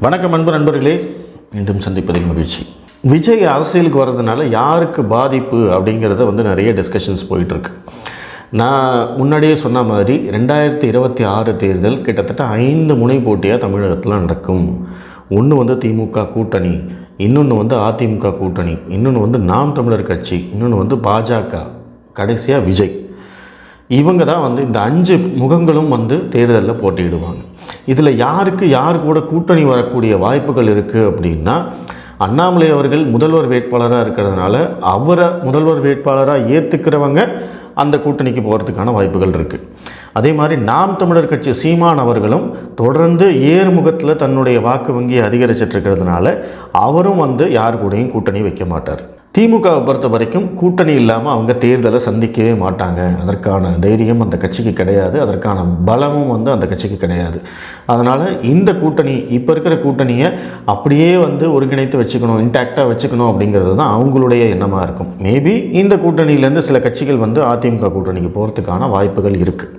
வணக்கம் அன்பு நண்பர்களே, மீண்டும் சந்திப்பதில் மகிழ்ச்சி. விஜய் அரசியலுக்கு வர்றதுனால யாருக்கு பாதிப்பு அப்படிங்கிறத நிறைய டிஸ்கஷன்ஸ் போயிட்டுருக்கு. நான் முன்னாடியே சொன்ன மாதிரி 2026 தேர்தல் கிட்டத்தட்ட 5 முனை போட்டியாக தமிழகத்தில் நடக்கும். ஒன்று திமுக கூட்டணி, இன்னொன்று அதிமுக கூட்டணி, இன்னொன்று நாம் தமிழர் கட்சி, இன்னொன்று பாஜக, கடைசியாக விஜய். இவங்க தான் இந்த 5 முகங்களும் தேர்தலில் போட்டியிடுவாங்க. இதில் யாருக்கு யார் கூட கூட்டணி வரக்கூடிய வாய்ப்புகள் இருக்குது அப்படின்னா, அண்ணாமலை அவர்கள் முதல்வர் வேட்பாளராக இருக்கிறதுனால அவரை முதல்வர் வேட்பாளராக ஏற்றுக்கிறவங்க அந்த கூட்டணிக்கு போகிறதுக்கான வாய்ப்புகள் இருக்குது. அதே மாதிரி நாம் தமிழர் கட்சி சீமான் அவர்களும் தொடர்ந்து ஏறுமுகத்தில் தன்னுடைய வாக்கு வங்கியை அதிகரிச்சிட்ருக்கிறதுனால அவரும் யார் கூடயும் கூட்டணி வைக்க மாட்டார். திமுகவை பொறுத்த வரைக்கும் கூட்டணி இல்லாமல் அவங்க தேர்தலை சந்திக்கவே மாட்டாங்க. அதற்கான தைரியம் அந்த கட்சிக்கு கிடையாது, அதற்கான பலமும் அந்த கட்சிக்கு கிடையாது. அதனால் இந்த கூட்டணி, இப்போ இருக்கிற கூட்டணியை அப்படியே ஒருங்கிணைத்து வச்சுக்கணும், இன்டாக்டாக வச்சுக்கணும் அப்படிங்கிறது தான் அவங்களுடைய எண்ணமாக இருக்கும். மேபி இந்த கூட்டணியிலேருந்து சில கட்சிகள் அதிமுக கூட்டணிக்கு போகிறதுக்கான வாய்ப்புகள் இருக்குது.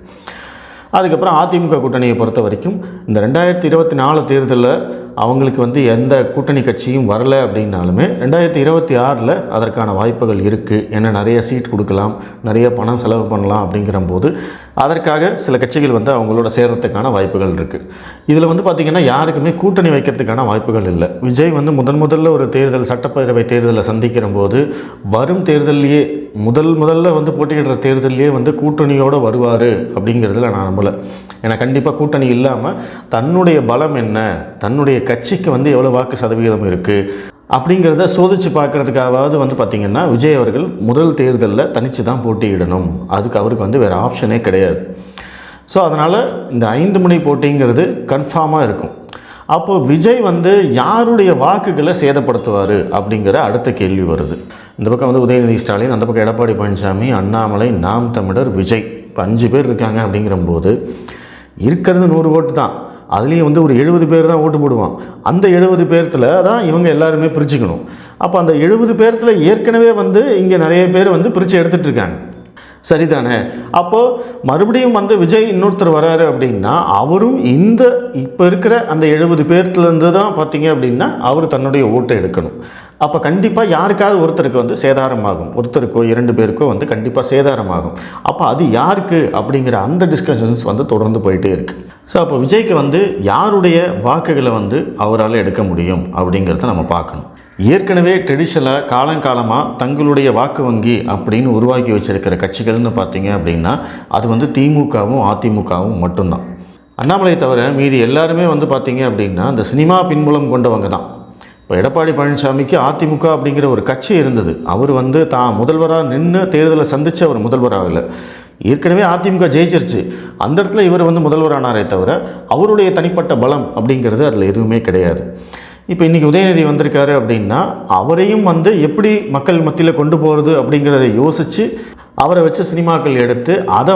அதுக்கப்புறம் அதிமுக கூட்டணியை பொறுத்த வரைக்கும் இந்த 2024 தேர்தலில் அவங்களுக்கு எந்த கூட்டணி கட்சியும் வரலை அப்படின்னாலுமே 2026 அதற்கான வாய்ப்புகள் இருக்குது. ஏன்னா நிறைய சீட் கொடுக்கலாம், நிறைய பணம் செலவு பண்ணலாம் அப்படிங்கிற போது அதற்காக சில கட்சிகள் அவங்களோட சேர்கிறதுக்கான வாய்ப்புகள் இருக்குது. இதில் பார்த்திங்கன்னா யாருக்குமே கூட்டணி வைக்கிறதுக்கான வாய்ப்புகள் இல்லை. விஜய் முதல்ல ஒரு தேர்தல், சட்டப்பேரவை தேர்தலை சந்திக்கிற போது வரும் தேர்தலையே முதல்ல போட்டியிடுற தேர்தலையே கூட்டணியோடு வருவார் அப்படிங்கிறதுல நான் நம்பலை. ஏன்னா கண்டிப்பாக கூட்டணி இல்லாமல் தன்னுடைய பலம் என்ன, தன்னுடைய கட்சிக்கு எவ்வளோ வாக்கு சதவீதம் இருக்குது அப்படிங்கிறத சோதித்து பார்க்குறதுக்காவது பார்த்திங்கன்னா விஜய் அவர்கள் முதல் தேர்தலில் தனித்து தான் போட்டியிடணும். அதுக்கு அவருக்கு வேறு ஆப்ஷனே கிடையாது. ஸோ அதனால் இந்த 5 முனை போட்டிங்கிறது கன்ஃபார்மாக இருக்கும். அப்போது விஜய் யாருடைய வாக்குகளை சேதப்படுத்துவார் அப்படிங்கிற அடுத்த கேள்வி வருது. இந்த பக்கம் உதயநிதி ஸ்டாலின், அந்த பக்கம் எடப்பாடி பழனிசாமி, அண்ணாமலை, நாம் தமிழர், விஜய், இப்போ 5 பேர் இருக்காங்க அப்படிங்கிறபோது இருக்கிறது 100 ஓட்டு தான். அதுலேயும் ஒரு 70 பேர் தான் ஓட்டு போடுவான். அந்த 70 பேர்த்தில் தான் இவங்க எல்லாருமே பிரிச்சுக்கணும். அப்போ அந்த 70 பேர்த்தில் ஏற்கனவே இங்கே நிறைய பேர் பிரித்து எடுத்துகிட்டு இருக்காங்க, சரிதானே? அப்போது மறுபடியும் விஜய் இன்னொருத்தர் வராரு அப்படின்னா அவரும் இந்த இப்போ இருக்கிற அந்த 70 பேர்த்துலேருந்து தான் பார்த்திங்க அப்படின்னா அவர் தன்னுடைய ஓட்டை எடுக்கணும். அப்போ கண்டிப்பாக யாருக்காவது ஒருத்தருக்கு சேதாரமாகும், ஒருத்தருக்கோ 2 பேருக்கோ கண்டிப்பாக சேதாரமாகும். அப்போ அது யாருக்கு அப்படிங்கிற அந்த டிஸ்கஷன்ஸ் தொடர்ந்து போயிட்டே இருக்குது. ஸோ அப்போ விஜய்க்கு யாருடைய வாக்குகளை அவரால் எடுக்க முடியும் அப்படிங்கிறத நம்ம பார்க்கணும். ஏற்கனவே ட்ரெடிஷனலாக காலங்காலமாக தங்களுடைய வாக்கு வங்கி அப்படின்னு உருவாக்கி வச்சுருக்கிற கட்சிகள்னு பார்த்திங்க அப்படின்னா அது திமுகவும் அதிமுகவும் மட்டும்தான். அண்ணாமலை தவிர மீதி எல்லாருமே பார்த்திங்க அப்படின்னா இந்த சினிமா பின்புலம் கொண்டவங்க தான். இப்போ எடப்பாடி பழனிசாமிக்கு அதிமுக அப்படிங்கிற ஒரு கட்சி இருந்தது. அவர் தான் முதல்வராக நின்று தேர்தலை சந்தித்து அவர் முதல்வராகலை. ஏற்கனவே அதிமுக ஜெயிச்சிருச்சு, அந்த இடத்துல இவர் முதல்வரானாரே தவிர அவருடைய தனிப்பட்ட பலம் அப்படிங்கிறது அதில் எதுவுமே கிடையாது. இப்போ இன்றைக்கி உதயநிதி வந்திருக்காரு அப்படின்னா அவரையும் எப்படி மக்கள் மத்தியில் கொண்டு போகிறது அப்படிங்கிறத யோசித்து அவரை வச்சு சினிமாக்கள் எடுத்து அதை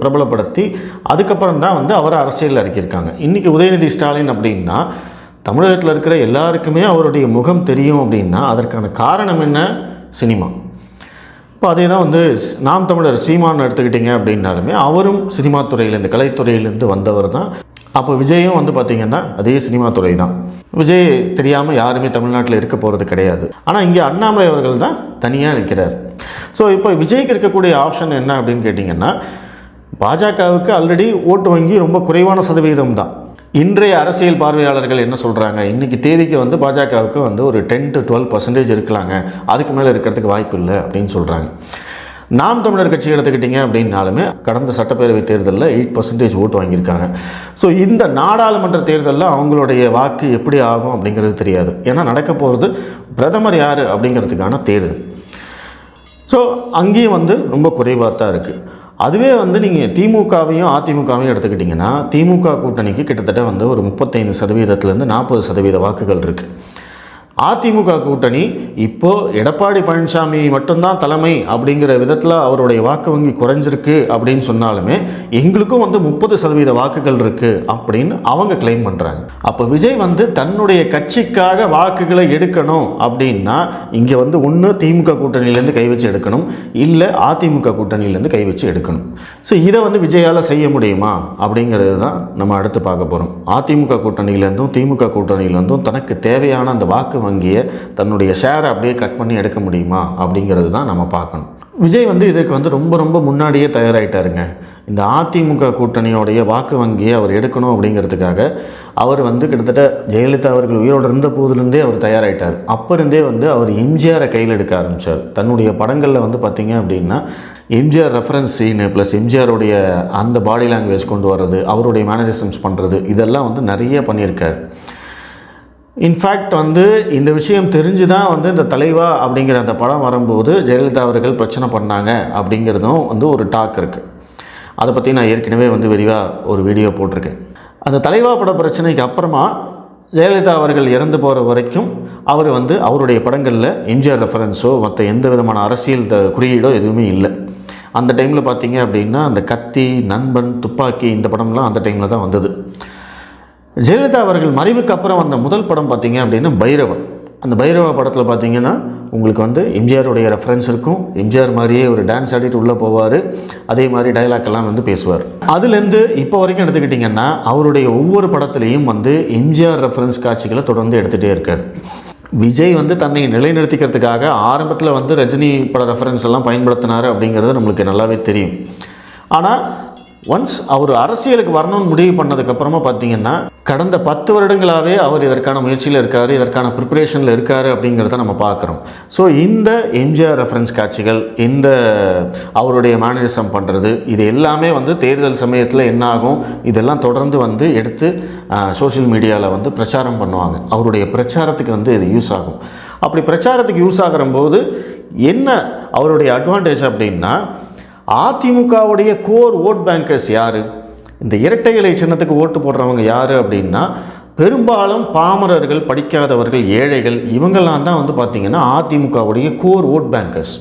பிரபலப்படுத்தி அதுக்கப்புறம் தான் அவரை அரசியலில் இறக்கியிருக்காங்க. இன்றைக்கி உதயநிதி ஸ்டாலின் அப்படின்னா தமிழகத்தில் இருக்கிற எல்லாருக்குமே அவருடைய முகம் தெரியும். அப்படின்னா அதற்கான காரணம் என்ன? சினிமா. இப்போ அதே தான் நாம் தமிழர் சீமான் எடுத்துக்கிட்டிங்க அப்படின்னாலுமே அவரும் சினிமா துறையிலேருந்து, கலைத்துறையிலேருந்து வந்தவர் தான். அப்போ விஜயும் பார்த்திங்கன்னா அதே சினிமா துறை தான். விஜய் தெரியாமல் யாருமே தமிழ்நாட்டில் இருக்க போகிறது கிடையாது. ஆனால் இங்கே அண்ணாமலை அவர்கள் தான் தனியாக நிற்கிறார். ஸோ இப்போ விஜய்க்கு இருக்கக்கூடிய ஆப்ஷன் என்ன அப்படின்னு கேட்டிங்கன்னா, பாஜகவுக்கு ஆல்ரெடி ஓட்டு வங்கி ரொம்ப குறைவான சதவீதம் தான். இன்றைய அரசியல் பார்வையாளர்கள் என்ன சொல்கிறாங்க, இன்றைக்கி தேதிக்கு பாஜகவுக்கு ஒரு 10 to 12% இருக்கலாங்க, அதுக்கு மேலே இருக்கிறதுக்கு வாய்ப்பு இல்லை அப்படின்னு சொல்கிறாங்க. நாம் தமிழர் கட்சி எடுத்துக்கிட்டிங்க அப்படின்னாலுமே கடந்த சட்டப்பேரவை தேர்தலில் 8% ஓட்டு வாங்கியிருக்காங்க. ஸோ இந்த நாடாளுமன்ற தேர்தலில் அவங்களுடைய வாக்கு எப்படி ஆகும் அப்படிங்கிறது தெரியாது. ஏன்னா நடக்க போகிறது பிரதமர் யார் அப்படிங்கிறதுக்கான தேர்தல். ஸோ அங்கேயும் ரொம்ப குறைவாக தான் இருக்குது. அதுவே நீங்கள் திமுகவையும் அதிமுகவையும் எடுத்துக்கிட்டிங்கன்னா திமுக கூட்டணிக்கு கிட்டத்தட்ட ஒரு 35% 40% வாக்குகள் இருக்குது. அதிமுக கூட்டணி இப்போது எடப்பாடி பழனிசாமி மட்டும்தான் தலைமை அப்படிங்கிற விதத்தில் அவருடைய வாக்கு வங்கி குறைஞ்சிருக்கு அப்படின்னு சொன்னாலுமே எங்களுக்கும் வந்து 30% வாக்குகள் இருக்குது அப்படின்னு அவங்க கிளைம் பண்ணுறாங்க. அப்போ விஜய் வந்து தன்னுடைய கட்சிக்காக வாக்குகளை எடுக்கணும் அப்படின்னா இங்கே வந்து ஒன்று திமுக கூட்டணியிலேருந்து கை வச்சு எடுக்கணும், இல்லை அதிமுக கூட்டணியிலேருந்து கை வச்சு எடுக்கணும். ஸோ இதை வந்து விஜயால் செய்ய முடியுமா அப்படிங்கிறது தான் நம்ம அடுத்து பார்க்க போகிறோம். அதிமுக கூட்டணியிலேருந்தும் திமுக கூட்டணியிலேருந்தும் தனக்கு தேவையான அந்த வாக்கு வங்கியை தன்னுடைய ஷேரை அப்படியே கட் பண்ணி எடுக்க முடியுமா அப்படிங்கிறது தான் நம்ம பார்க்கணும். விஜய் வந்து இதுக்கு வந்து ரொம்ப முன்னாடியே தயாராகிட்டாருங்க. இந்த அதிமுக கூட்டணியோடைய வாக்கு வங்கியை அவர் எடுக்கணும் அப்படிங்கிறதுக்காக அவர் வந்து கிட்டத்தட்ட ஜெயலலிதா அவர்கள் உயிரோடு இருந்த போதிலிருந்தே அவர் தயாராகிட்டார். அப்போ இருந்தே வந்து அவர் எம்ஜிஆரை கையில் எடுக்க ஆரம்பித்தார். தன்னுடைய படங்களில் வந்து பார்த்திங்க அப்படின்னா எம்ஜிஆர் ரெஃபரன்ஸ் சீனு ப்ளஸ் எம்ஜிஆருடைய அந்த பாடி லாங்குவேஜ் கொண்டு வர்றது, அவருடைய மேனரிசம்ஸ் பண்ணுறது, இதெல்லாம் வந்து நிறைய பண்ணியிருக்கார். இன்ஃபேக்ட் வந்து இந்த விஷயம் தெரிஞ்சு தான் வந்து இந்த தலைவா அப்படிங்கிற அந்த படம் வரும்போது ஜெயலலிதா அவர்கள் பிரச்சனை பண்ணாங்க அப்படிங்கிறதும் வந்து ஒரு டாக் இருக்குது. அதை பற்றி நான் ஏற்கனவே வந்து விரிவாக ஒரு வீடியோ போட்டிருக்கேன். அந்த தலைவா பட பிரச்சனைக்கு அப்புறமா ஜெயலலிதா அவர்கள் இறந்து போகிற வரைக்கும் அவர் வந்து அவருடைய படங்களில் எம்ஜிஆர் ரெஃபரன்ஸோ மற்ற எந்த விதமான அரசியல் குறியீடோ எதுவுமே இல்லை. அந்த டைமில் பார்த்தீங்க அப்படின்னா அந்த கத்தி, நண்பன், துப்பாக்கி இந்த படம்லாம் அந்த டைமில் தான் வந்தது. ஜெயலலிதா அவர்கள் மறைவுக்கு அப்புறம் வந்த முதல் படம் பார்த்திங்க அப்படின்னா பைரவா. அந்த பைரவா படத்தில் பார்த்திங்கன்னா உங்களுக்கு வந்து எம்ஜிஆருடைய ரெஃபரன்ஸ் இருக்கும். எம்ஜிஆர் மாதிரியே ஒரு டான்ஸ் ஆடிட்டு உள்ளே போவார், அதே மாதிரி டைலாக்கெல்லாம் வந்து பேசுவார். அதுலேருந்து இப்போ வரைக்கும் எடுத்துக்கிட்டிங்கன்னா அவருடைய ஒவ்வொரு படத்துலேயும் வந்து எம்ஜிஆர் ரெஃபரன்ஸ் காட்சிகளை தொடர்ந்து எடுத்துகிட்டே இருக்கார். விஜய் வந்து தன்னை நிலைநிறுத்திக்கிறதுக்காக ஆரம்பத்தில் வந்து ரஜினி பட ரெஃபரன்ஸ் எல்லாம் பயன்படுத்தினார் அப்படிங்கிறது நம்மளுக்கு நல்லாவே தெரியும். ஆனால் ஒன்ஸ் அவர் அரசியலுக்கு வரணும்னு முடிவு பண்ணதுக்கப்புறமா பார்த்தீங்கன்னா கடந்த 10 வருடங்களாகவே அவர் இதற்கான முயற்சியில் இருக்கார், இதற்கான ப்ரிப்பரேஷனில் இருக்கார் அப்படிங்கிறத நம்ம பார்க்குறோம். ஸோ இந்த எம்ஜிஆர் ரெஃபரன்ஸ் காட்சிகள், இந்த அவருடைய மேனரிசம் பண்ணுறது, இது எல்லாமே வந்து தேர்தல் சமயத்தில் என்ன ஆகும், இதெல்லாம் தொடர்ந்து வந்து எடுத்து சோஷியல் மீடியாவில் வந்து பிரச்சாரம் பண்ணுவாங்க. அவருடைய பிரச்சாரத்துக்கு வந்து இது யூஸ் ஆகும். அப்படி பிரச்சாரத்துக்கு யூஸ் ஆகிற போது என்ன அவருடைய அட்வான்டேஜ் அப்படின்னா, அதிமுகவுடைய கோர் ஓட் பேங்கர்ஸ் யார், இந்த இரட்டை இலை சின்னத்துக்கு ஓட்டு போடுறவங்க யார் அப்படின்னா பெரும்பாலும் பாமரர்கள், படிக்காதவர்கள், ஏழைகள், இவங்கெல்லாம் தான் வந்து பார்த்திங்கன்னா அதிமுகவுடைய கோர் ஓட் பேங்கர்ஸ்.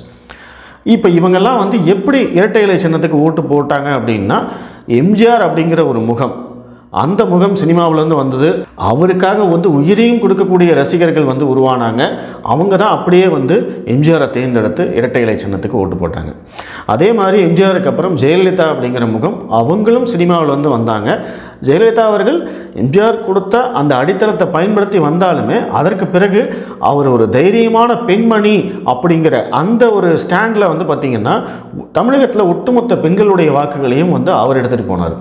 இப்போ இவங்கெல்லாம் வந்து எப்படி இரட்டை இலை சின்னத்துக்கு ஓட்டு போட்டாங்க அப்படின்னா எம்ஜிஆர் அப்படிங்கிற ஒரு முகம், அந்த முகம் சினிமாவிலேருந்து வந்தது. அவருக்காக வந்து உயிரையும் கொடுக்கக்கூடிய ரசிகர்கள் வந்து உருவானாங்க. அவங்க தான் அப்படியே வந்து எம்ஜிஆரை தேர்ந்தெடுத்து இரட்டை இலை சின்னத்துக்கு ஓட்டு போட்டாங்க. அதே மாதிரி எம்ஜிஆருக்கு அப்புறம் ஜெயலலிதா அப்படிங்கிற முகம், அவங்களும் சினிமாவில் வந்து வந்தாங்க. ஜெயலலிதா அவர்கள் எம்ஜிஆர் கொடுத்த அந்த அடித்தளத்தை பயன்படுத்தி வந்தாலுமே அதற்கு பிறகு அவர் ஒரு தைரியமான பெண்மணி அப்படிங்கிற அந்த ஒரு ஸ்டாண்டில் வந்து பார்த்திங்கன்னா தமிழகத்தில் ஒட்டுமொத்த பெண்களுடைய வாக்குகளையும் வந்து அவர் எடுத்துகிட்டு போனார்.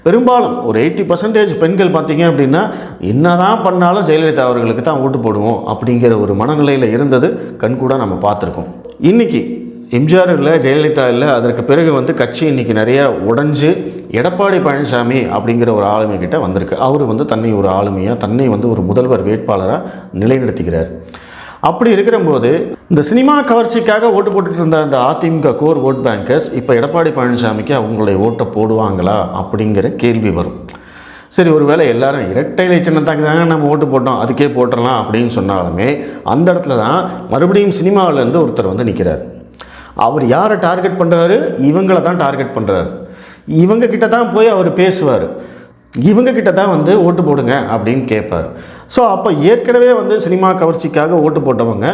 பெரும்பாலும் ஒரு 80% பெண்கள் பார்த்திங்க அப்படின்னா என்ன தான் பண்ணாலும் ஜெயலலிதா அவர்களுக்கு தான் ஓட்டு போடுவோம் அப்படிங்கிற ஒரு மனநிலையில் இருந்தது கண்கூட நம்ம பார்த்துருக்கோம். இன்றைக்கி எம்ஜிஆர் இல்லை, ஜெயலலிதா இல்லை, அதற்கு பிறகு வந்து கட்சி இன்றைக்கி நிறையா உடைஞ்சு எடப்பாடி பழனிசாமி அப்படிங்கிற ஒரு ஆளுமைக்கிட்ட வந்திருக்கு. அவர் வந்து தன்னை ஒரு ஆளுமையாக, தன்னை வந்து ஒரு முதல்வர் வேட்பாளராக நிலைநிறுத்திக்கிறார். அப்படி இருக்கிறபோது இந்த சினிமா கவர்ச்சிக்காக ஓட்டு போட்டுட்டு இருந்த அந்த அதிமுக கோர் ஓட் பேங்கர்ஸ் இப்போ எடப்பாடி பழனிசாமிக்கு அவங்களுடைய ஓட்டை போடுவாங்களா அப்படிங்கிற கேள்வி வரும். சரி, ஒருவேளை எல்லாரும் இரட்டை இலை சின்னத்துக்கு தாங்க நம்ம ஓட்டு போட்டோம், அதுக்கே போட்டுடலாம் அப்படின்னு சொன்னாலுமே அந்த இடத்துல தான் மறுபடியும் சினிமாவிலேருந்து ஒருத்தர் வந்து நிற்கிறார். அவர் யாரை டார்கெட் பண்ணுறாரு? இவங்களை தான் டார்கெட் பண்ணுறாரு. இவங்க கிட்ட தான் போய் அவர் பேசுவார், இவங்க கிட்ட தான் வந்து ஓட்டு போடுங்க அப்படின்னு கேட்பார். ஸோ அப்போ ஏற்கனவே வந்து சினிமா கவர்ச்சிக்காக ஓட்டு போட்டவங்க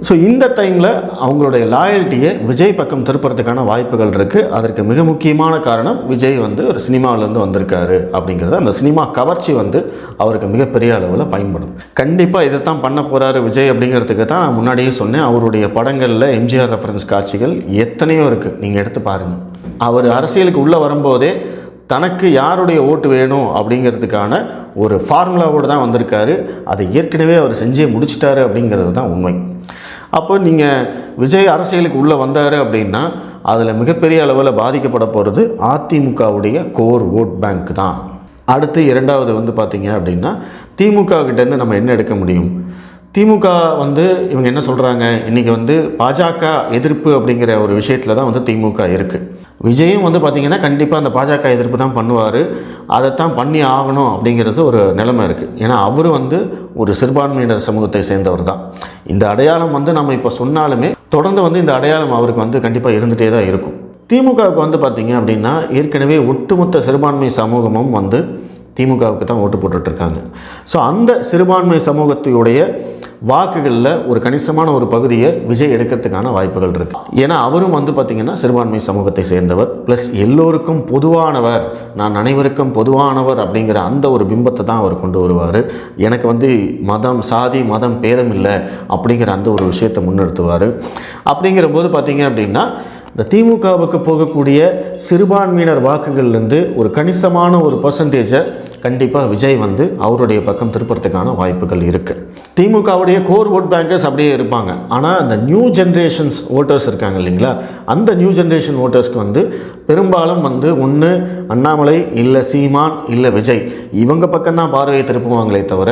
ஸோ இந்த டைமில் அவங்களுடைய லாயல்ட்டியை விஜய் பக்கம் திருப்புறதுக்கான வாய்ப்புகள் இருக்குது. அதற்கு மிக முக்கியமான காரணம் விஜய் வந்து ஒரு சினிமாவிலேருந்து வந்திருக்காரு அப்படிங்கிறது. அந்த சினிமா கவர்ச்சி வந்து அவருக்கு மிகப்பெரிய அளவில் பயன்படும். கண்டிப்பாக இதை தான் பண்ண போகிறாரு விஜய் அப்படிங்கிறதுக்கு தான் நான் முன்னாடியே சொன்னேன். அவருடைய படங்களில் எம்ஜிஆர் ரெஃபரன்ஸ் காட்சிகள் எத்தனையோ இருக்குது, நீங்கள் எடுத்து பாருங்கள். அவர் அரசியலுக்கு உள்ளே வரும்போதே தனக்கு யாருடைய ஓட்டு வேணும் அப்படிங்கிறதுக்கான ஒரு ஃபார்முலாவோடு தான் வந்திருக்காரு. அதை ஏற்கனவே அவர் செஞ்சே முடிச்சிட்டாரு அப்படிங்கிறது தான் உண்மை. அப்போ நீங்கள் விஜய் அரசியலுக்கு உள்ளே வந்தார் அப்படின்னா அதில் மிகப்பெரிய அளவில் பாதிக்கப்பட போகிறது அதிமுகவுடைய கோர் ஓட் பேங்க் தான். அடுத்து இரண்டாவது வந்து பார்த்திங்க அப்படின்னா திமுக கிட்டேருந்து நம்ம என்ன எடுக்க முடியும்? திமுக வந்து இவங்க என்ன சொல்கிறாங்க, இன்றைக்கி வந்து பாஜக எதிர்ப்பு அப்படிங்கிற ஒரு விஷயத்தில் தான் வந்து திமுக இருக்குது. விஜயும் வந்து பார்த்திங்கன்னா கண்டிப்பாக அந்த பாஜக எதிர்ப்பு தான் பண்ணுவார், அதைத்தான் பண்ணி ஆகணும் அப்படிங்கிறது ஒரு நிலைமை இருக்குது. ஏன்னா அவர் வந்து ஒரு சிறுபான்மையினர் சமூகத்தை சேர்ந்தவர் தான். இந்த அடையாளம் வந்து நம்ம இப்போ சொன்னாலுமே தொடர்ந்து வந்து இந்த அடையாளம் அவருக்கு வந்து கண்டிப்பாக இருந்துகிட்டே தான் இருக்கும். திமுகவுக்கு வந்து பார்த்திங்க அப்படின்னா ஏற்கனவே ஒட்டுமொத்த சிறுபான்மை சமூகமும் வந்து திமுகவுக்கு தான் ஓட்டு போட்டுட்ருக்காங்க. ஸோ அந்த சிறுபான்மை சமூகத்தையுடைய வாக்குகளில் ஒரு கணிசமான ஒரு பகுதியை விஜய் எடுக்கிறதுக்கான வாய்ப்புகள் இருக்குது. ஏன்னா அவரும் வந்து பார்த்திங்கன்னா சிறுபான்மை சமூகத்தை சேர்ந்தவர், ப்ளஸ் எல்லோருக்கும் பொதுவானவர், நான் அனைவருக்கும் பொதுவானவர் அப்படிங்கிற அந்த ஒரு பிம்பத்தை தான் அவர் கொண்டு வருவார். எனக்கு வந்து மதம், சாதி, மதம் பேதம் இல்லை அப்படிங்கிற அந்த ஒரு விஷயத்தை முன்னிறுத்துவார். அப்படிங்கிற போது பார்த்திங்க அப்படின்னா இந்த திமுகவுக்கு போகக்கூடிய சிறுபான்மையினர் வாக்குகள்லேருந்து ஒரு கணிசமான ஒரு பர்சன்டேஜை கண்டிப்பாக விஜய் வந்து அவருடைய பக்கம் திருப்பறதுக்கான வாய்ப்புகள் இருக்குது. திமுகவுடைய கோர் ஓட் பேங்கர்ஸ் அப்படியே இருப்பாங்க. ஆனால் அந்த நியூ ஜென்ரேஷன்ஸ் ஓட்டர்ஸ் இருக்காங்க இல்லைங்களா, அந்த நியூ ஜென்ரேஷன் ஓட்டர்ஸ்க்கு வந்து பெரும்பாலும் வந்து ஒன்று அண்ணாமலை, இல்லை சீமான், இல்லை விஜய், இவங்க பக்கம்தான் பார்வையை திருப்புவாங்களே தவிர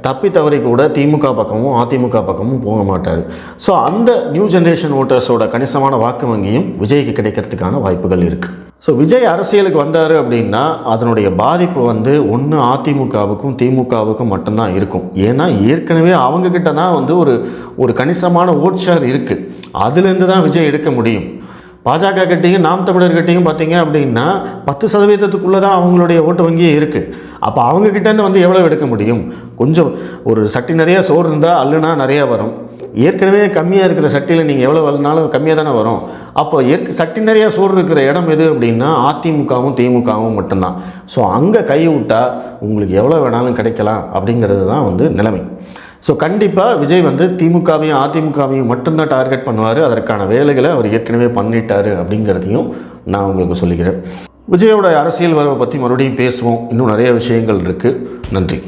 தப்பி தவறி கூட திமுக பக்கமும் அதிமுக பக்கமும் போக மாட்டார். ஸோ அந்த நியூ ஜென்ரேஷன் ஓட்டர்ஸோட கணிசமான வாக்கு வங்கியும் விஜய்க்கு கிடைக்கிறதுக்கான வாய்ப்புகள் இருக்குது. ஸோ விஜய் அரசியலுக்கு வந்தார் அப்படின்னா அதனுடைய பாதிப்பு வந்து ஒன்று அதிமுகவுக்கும் திமுகவுக்கும் மட்டும்தான் இருக்கும். ஏன்னா ஏற்கனவே அவங்கக்கிட்ட தான் வந்து ஒரு கணிசமான ஓட் ஷேர் இருக்குது. அதுலேருந்து தான் விஜய் எடுக்க முடியும். பாஜக கிட்டையும் நாம் தமிழர் கிட்டையும் பார்த்தீங்க அப்படின்னா 10% தான் அவங்களுடைய ஓட்டு வங்கியே இருக்குது. அப்போ அவங்கக்கிட்டேருந்து வந்து எவ்வளோ எடுக்க முடியும்? கொஞ்சம் ஒரு சட்டி நிறைய சோறு இருந்தால் அல்லுனா நிறையா வரும். ஏற்கனவே கம்மியாக இருக்கிற சட்டியில் நீங்கள் எவ்வளோ வரனாலும் கம்மியாக தானே வரும். அப்போ சட்டி நிறையா சோறு இருக்கிற இடம் எது அப்படின்னா அதிமுகவும் திமுகவும் மட்டும்தான். ஸோ அங்கே கை விட்டால் உங்களுக்கு எவ்வளோ வேணாலும் கிடைக்கலாம் அப்படிங்கிறது தான் வந்து நிலைமை. ஸோ கண்டிப்பாக விஜய் வந்து திமுகவையும் அதிமுகவையும் மட்டும்தான் டார்கெட் பண்ணுவார். அதற்கான வேலைகளை அவர் ஏற்கனவே பண்ணிட்டார் அப்படிங்கிறதையும் நான் உங்களுக்கு சொல்லிக்கிறேன். விஜயோட அரசியல் வரவை பற்றி மறுபடியும் பேசுவோம். இன்னும் நிறைய விஷயங்கள் இருக்குது. நன்றி.